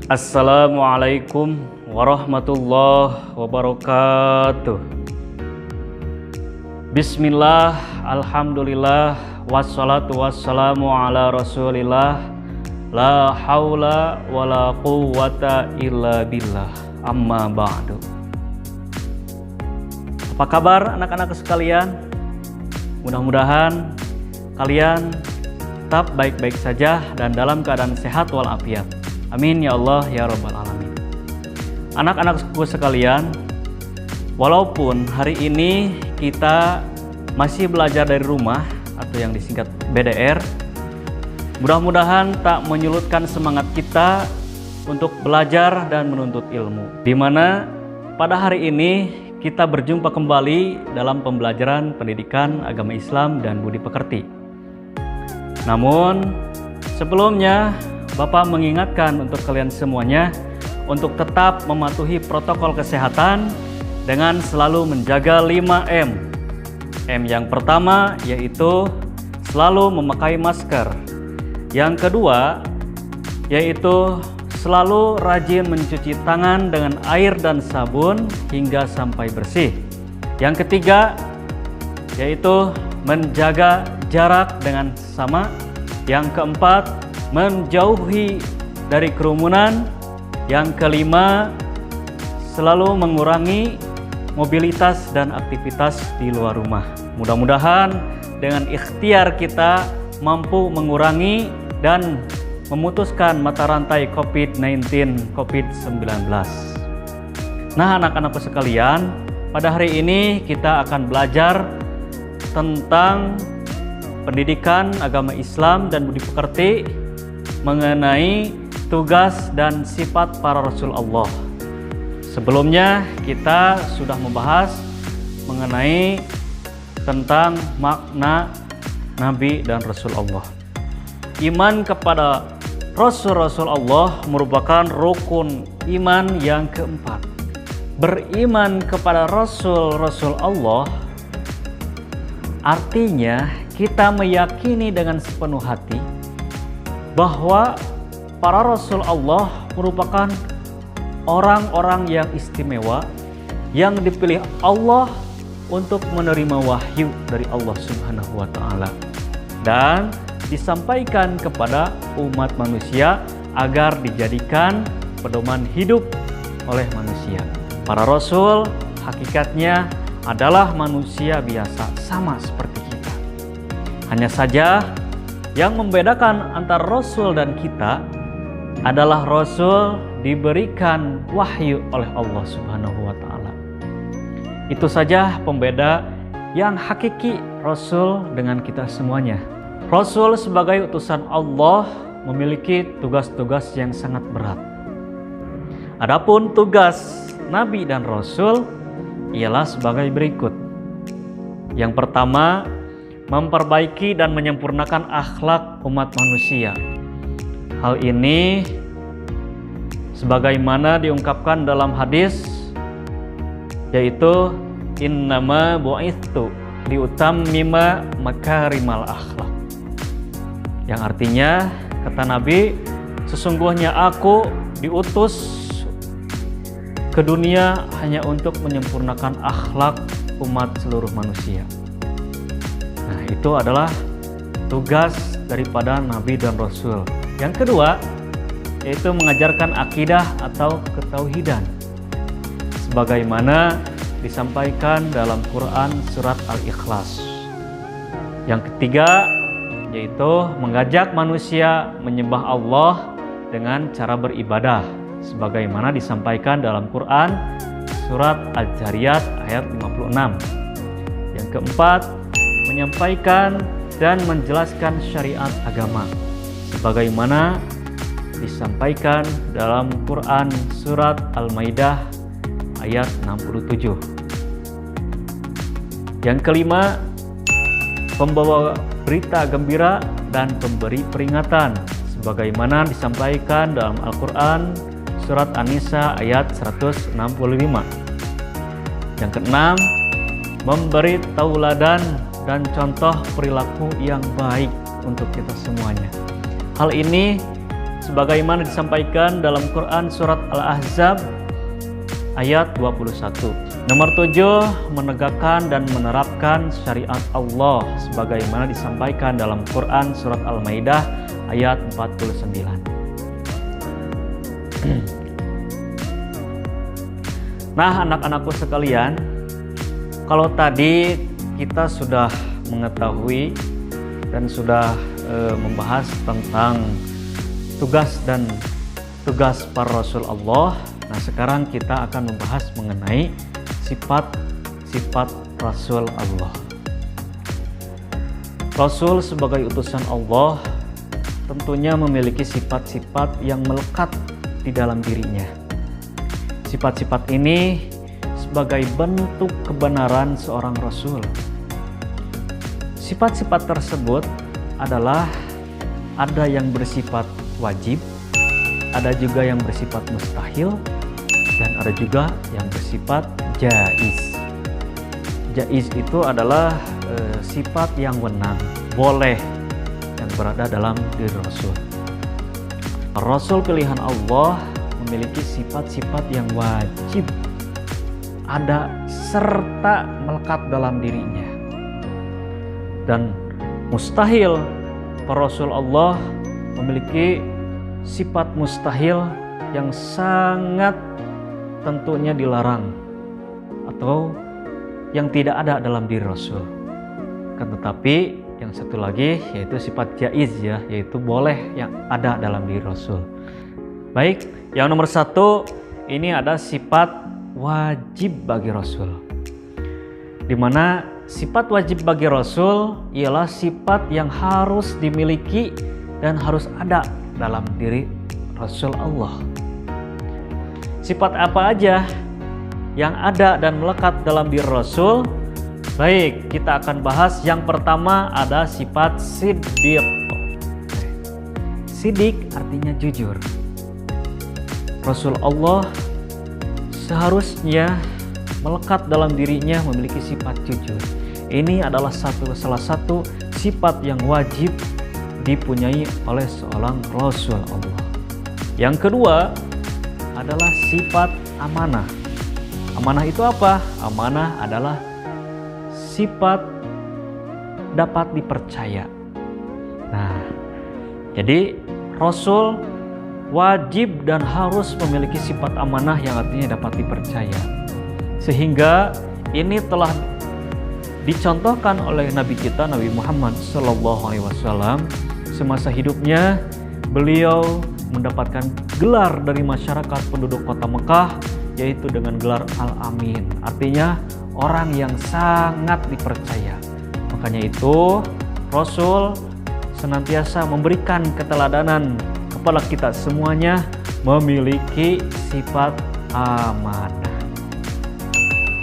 Assalamualaikum warahmatullahi wabarakatuh. Bismillah, alhamdulillah, wassalatu wassalamu ala rasulillah, la haula wala quwwata illa billah, amma ba'du. Apa kabar anak-anak sekalian? Mudah-mudahan kalian tetap baik-baik saja dan dalam keadaan sehat walafiat. Amin ya Allah ya Rabbal Alamin. Anak-anakku sekalian, walaupun hari ini kita masih belajar dari rumah atau yang disingkat BDR, mudah-mudahan tak menyurutkan semangat kita untuk belajar dan menuntut ilmu. Di mana pada hari ini kita berjumpa kembali dalam pembelajaran pendidikan agama Islam dan budi pekerti. Namun sebelumnya Bapak mengingatkan untuk kalian semuanya untuk tetap mematuhi protokol kesehatan dengan selalu menjaga 5M. M yang pertama yaitu selalu memakai masker. Yang kedua yaitu selalu rajin mencuci tangan dengan air dan sabun hingga sampai bersih. Yang ketiga yaitu menjaga jarak dengan sesama. Yang keempat, menjauhi dari kerumunan. Yang kelima, selalu mengurangi mobilitas dan aktivitas di luar rumah. Mudah-mudahan dengan ikhtiar kita mampu mengurangi dan memutuskan mata rantai COVID-19. Nah, anak-anakku sekalian, pada hari ini kita akan belajar tentang pendidikan agama Islam dan budi pekerti mengenai tugas dan sifat para Rasul Allah. Sebelumnya kita sudah membahas mengenai tentang makna Nabi dan Rasul Allah. Iman kepada Rasul-Rasul Allah merupakan rukun iman yang keempat. Beriman kepada Rasul-Rasul Allah artinya kita meyakini dengan sepenuh hati bahwa para Rasul Allah merupakan orang-orang yang istimewa yang dipilih Allah untuk menerima wahyu dari Allah Subhanahu wa Ta'ala dan disampaikan kepada umat manusia agar dijadikan pedoman hidup oleh manusia. Para Rasul hakikatnya adalah manusia biasa, sama seperti kita. Hanya saja yang membedakan antara Rasul dan kita adalah Rasul diberikan wahyu oleh Allah Subhanahu wa Ta'ala. Itu saja pembeda yang hakiki Rasul dengan kita semuanya. Rasul sebagai utusan Allah memiliki tugas-tugas yang sangat berat. Adapun tugas Nabi dan Rasul ialah sebagai berikut. Yang pertama, memperbaiki dan menyempurnakan akhlak umat manusia. Hal ini sebagaimana diungkapkan dalam hadis, yaitu innama bu'itsu liutammima makarimal akhlak. Yang artinya, kata Nabi, sesungguhnya aku diutus ke dunia hanya untuk menyempurnakan akhlak umat seluruh manusia. Nah, itu adalah tugas daripada Nabi dan Rasul. Yang kedua, yaitu mengajarkan akidah atau ketauhidan. Sebagaimana disampaikan dalam Quran surat Al-Ikhlas. Yang ketiga, yaitu mengajak manusia menyembah Allah dengan cara beribadah. sebagaimana disampaikan dalam Quran surat Al-Zariyat ayat 56. Yang keempat, menyampaikan dan menjelaskan syariat agama sebagaimana disampaikan dalam Quran surat Al-Maidah ayat 67. Yang kelima, pembawa berita gembira dan pemberi peringatan sebagaimana disampaikan dalam Al-Quran surat An-Nisa ayat 165. Yang keenam, memberi tauladan dan contoh perilaku yang baik untuk kita semuanya. Hal ini sebagaimana disampaikan dalam Quran surat Al-Ahzab ayat 21. Nomor 7, menegakkan dan menerapkan syariat Allah sebagaimana disampaikan dalam Quran surat Al-Maidah ayat 49. Nah, anak-anakku sekalian, kalau tadi kita sudah mengetahui dan sudah membahas tentang tugas para Rasul Allah. Nah, sekarang kita akan membahas mengenai sifat-sifat Rasul Allah. Rasul sebagai utusan Allah tentunya memiliki sifat-sifat yang melekat di dalam dirinya. Sifat-sifat ini sebagai bentuk kebenaran seorang Rasul. Sifat-sifat tersebut adalah ada yang bersifat wajib, ada juga yang bersifat mustahil, dan ada juga yang bersifat jaiz. Jaiz itu adalah sifat yang wenang, boleh, yang berada dalam diri Rasul. Rasul pilihan Allah memiliki sifat-sifat yang wajib ada serta melekat dalam dirinya. Dan mustahil, para Rasul Allah memiliki sifat mustahil yang sangat tentunya dilarang atau yang tidak ada dalam diri Rasul. Tetapi yang satu lagi yaitu sifat jaiz, ya, yaitu boleh yang ada dalam diri Rasul. Baik, yang nomor 1 ini ada sifat wajib bagi Rasul, di mana sifat wajib bagi Rasul ialah sifat yang harus dimiliki dan harus ada dalam diri Rasul Allah. Sifat apa aja yang ada dan melekat dalam diri Rasul? Baik, kita akan bahas. Yang pertama ada sifat siddiq. Siddiq artinya jujur. Rasul Allah seharusnya melekat dalam dirinya memiliki sifat jujur. Ini adalah salah satu sifat yang wajib dipunyai oleh seorang Rasul Allah. Yang kedua adalah sifat amanah. Amanah itu apa? Amanah adalah sifat dapat dipercaya. Nah, jadi Rasul wajib dan harus memiliki sifat amanah yang artinya dapat dipercaya. Sehingga ini telah dicontohkan oleh Nabi kita, Nabi Muhammad SAW. Semasa hidupnya, beliau mendapatkan gelar dari masyarakat penduduk kota Mekah, yaitu dengan gelar Al-Amin. Artinya orang yang sangat dipercaya. Makanya itu Rasul senantiasa memberikan keteladanan kepada kita semuanya memiliki sifat amanah.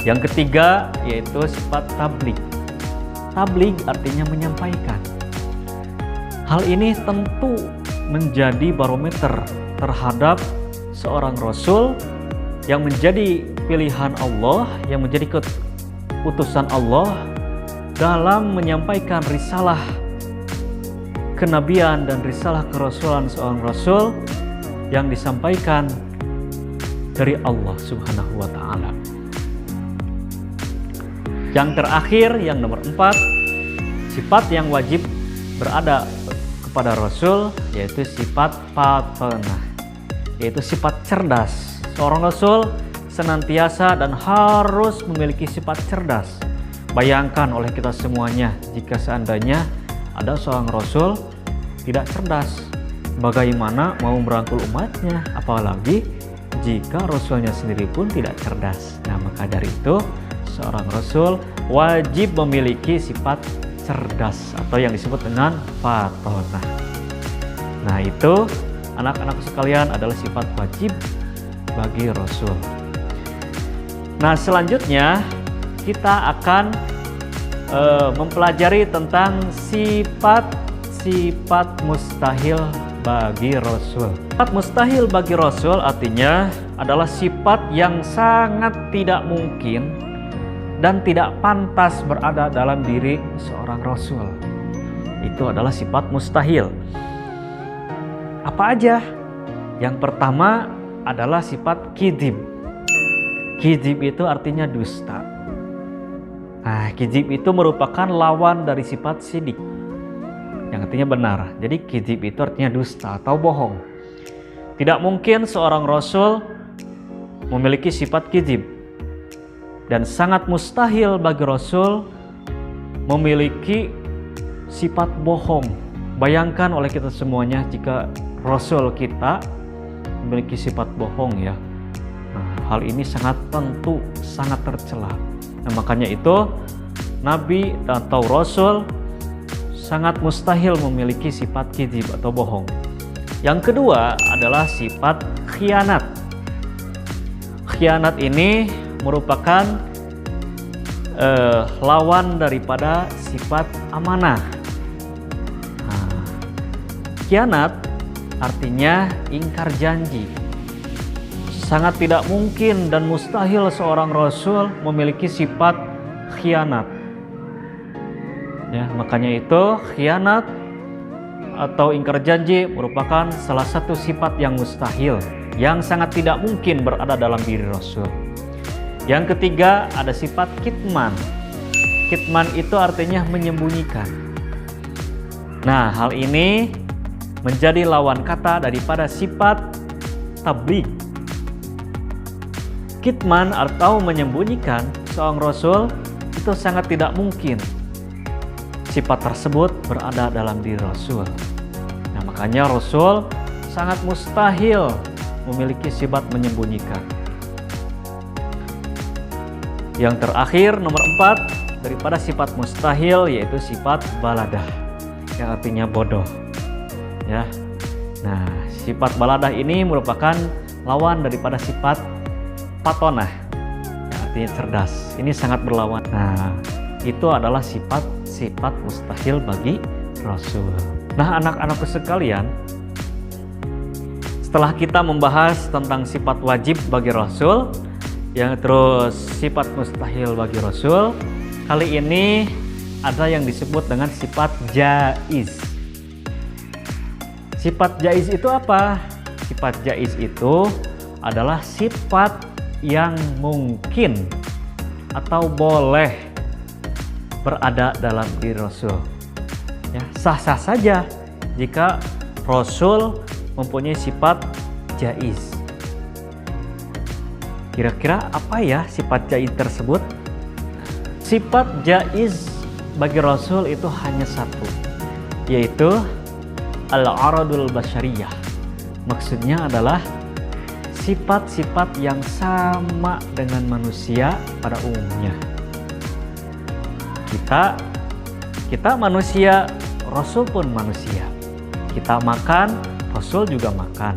Yang ketiga yaitu sifat tabligh. Tabligh artinya menyampaikan. Hal ini tentu menjadi barometer terhadap seorang Rasul yang menjadi pilihan Allah, yang menjadi utusan Allah dalam menyampaikan risalah kenabian dan risalah kerasulan seorang Rasul yang disampaikan dari Allah Subhanahu wa Ta'ala. Yang terakhir, yang nomor 4, sifat yang wajib berada kepada Rasul yaitu sifat fatinah, yaitu sifat cerdas. Seorang Rasul senantiasa dan harus memiliki sifat cerdas. Bayangkan oleh kita semuanya jika seandainya ada seorang Rasul tidak cerdas, bagaimana mau merangkul umatnya, apalagi jika Rasulnya sendiri pun tidak cerdas. Nah, maka dari itu seorang Rasul wajib memiliki sifat cerdas atau yang disebut dengan fatonah. Nah, itu anak-anak sekalian adalah sifat wajib bagi Rasul. Nah, selanjutnya kita akan mempelajari tentang sifat-sifat mustahil bagi Rasul. Sifat mustahil bagi Rasul artinya adalah sifat yang sangat tidak mungkin dan tidak pantas berada dalam diri seorang Rasul. Itu adalah sifat mustahil. Apa aja? Yang pertama adalah sifat kidib. Kidib itu artinya dusta. Nah, kidib itu merupakan lawan dari sifat sidik, yang artinya benar. Jadi kidib itu artinya dusta atau bohong. Tidak mungkin seorang Rasul memiliki sifat kidib. Dan sangat mustahil bagi Rasul memiliki sifat bohong. Bayangkan oleh kita semuanya jika Rasul kita memiliki sifat bohong ya. Nah, hal ini sangat tentu, sangat tercela. Nah, makanya itu Nabi atau Rasul sangat mustahil memiliki sifat kidib atau bohong. Yang kedua adalah sifat khianat. Khianat ini merupakan lawan daripada sifat amanah. Nah, khianat artinya ingkar janji. Sangat tidak mungkin dan mustahil seorang Rasul memiliki sifat khianat. Ya, makanya itu khianat atau ingkar janji merupakan salah satu sifat yang mustahil, yang sangat tidak mungkin berada dalam diri Rasul. Yang ketiga ada sifat kitman. Kitman itu artinya menyembunyikan. Nah, hal ini menjadi lawan kata daripada sifat tabligh. Kitman atau menyembunyikan seorang Rasul itu sangat tidak mungkin sifat tersebut berada dalam diri Rasul. Nah, makanya Rasul sangat mustahil memiliki sifat menyembunyikan. Yang terakhir nomor 4 daripada sifat mustahil yaitu sifat baladah, yang artinya bodoh. Ya. Nah, sifat baladah ini merupakan lawan daripada sifat fatonah, yang artinya cerdas. Ini sangat berlawan. Nah, itu adalah sifat-sifat mustahil bagi Rasul. Nah, anak-anakku sekalian, setelah kita membahas tentang sifat wajib bagi Rasul, yang terus sifat mustahil bagi Rasul, kali ini ada yang disebut dengan sifat jaiz. Sifat jaiz itu apa? Sifat jaiz itu adalah sifat yang mungkin atau boleh berada dalam diri Rasul. Ya, sah-sah saja jika Rasul mempunyai sifat jaiz. Kira-kira apa ya sifat jaiz tersebut? Sifat jaiz bagi Rasul itu hanya satu, yaitu al-aradul basyariyah. Maksudnya adalah sifat-sifat yang sama dengan manusia pada umumnya. Kita manusia, Rasul pun manusia. Kita makan, Rasul juga makan.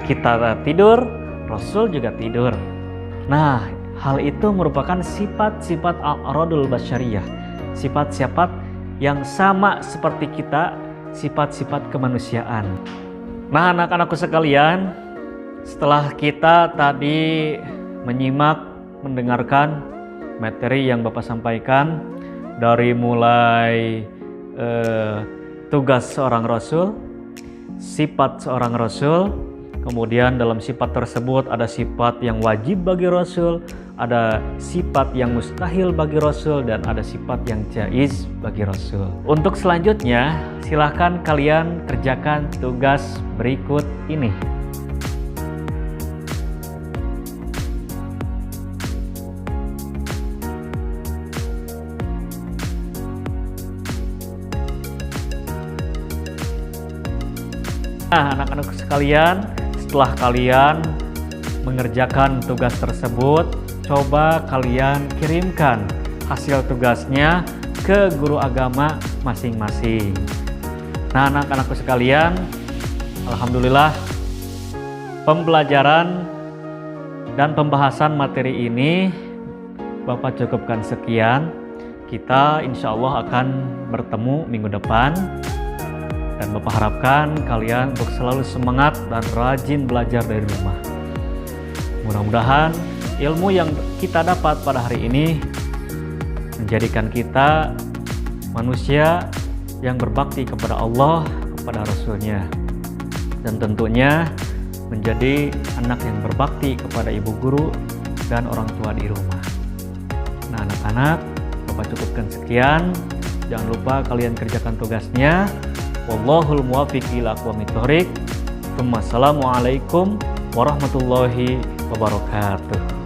Kita tidur, Rasul juga tidur. Nah, hal itu merupakan sifat-sifat al-aradul basyariyah. Sifat-sifat yang sama seperti kita, sifat-sifat kemanusiaan. Nah, anak-anakku sekalian, setelah kita tadi menyimak, mendengarkan materi yang Bapak sampaikan dari mulai tugas seorang Rasul, sifat seorang Rasul, kemudian dalam sifat tersebut ada sifat yang wajib bagi Rasul, ada sifat yang mustahil bagi Rasul, dan ada sifat yang jaiz bagi Rasul. Untuk selanjutnya, silahkan kalian kerjakan tugas berikut ini. Nah, anak-anak sekalian, setelah kalian mengerjakan tugas tersebut, coba kalian kirimkan hasil tugasnya ke guru agama masing-masing. Nah, anak-anakku sekalian, alhamdulillah pembelajaran dan pembahasan materi ini Bapak cukupkan sekian. Kita insya Allah akan bertemu minggu depan. Dan Bapak harapkan kalian untuk selalu semangat dan rajin belajar dari rumah. Mudah-mudahan ilmu yang kita dapat pada hari ini menjadikan kita manusia yang berbakti kepada Allah, kepada Rasul-Nya. Dan tentunya menjadi anak yang berbakti kepada ibu guru dan orang tua di rumah. Nah, anak-anak, Bapak cukupkan sekian. Jangan lupa kalian kerjakan tugasnya. Wallahul muwaffiq ila aqwamit thoriq. Wassalamualaikum warahmatullahi wabarakatuh.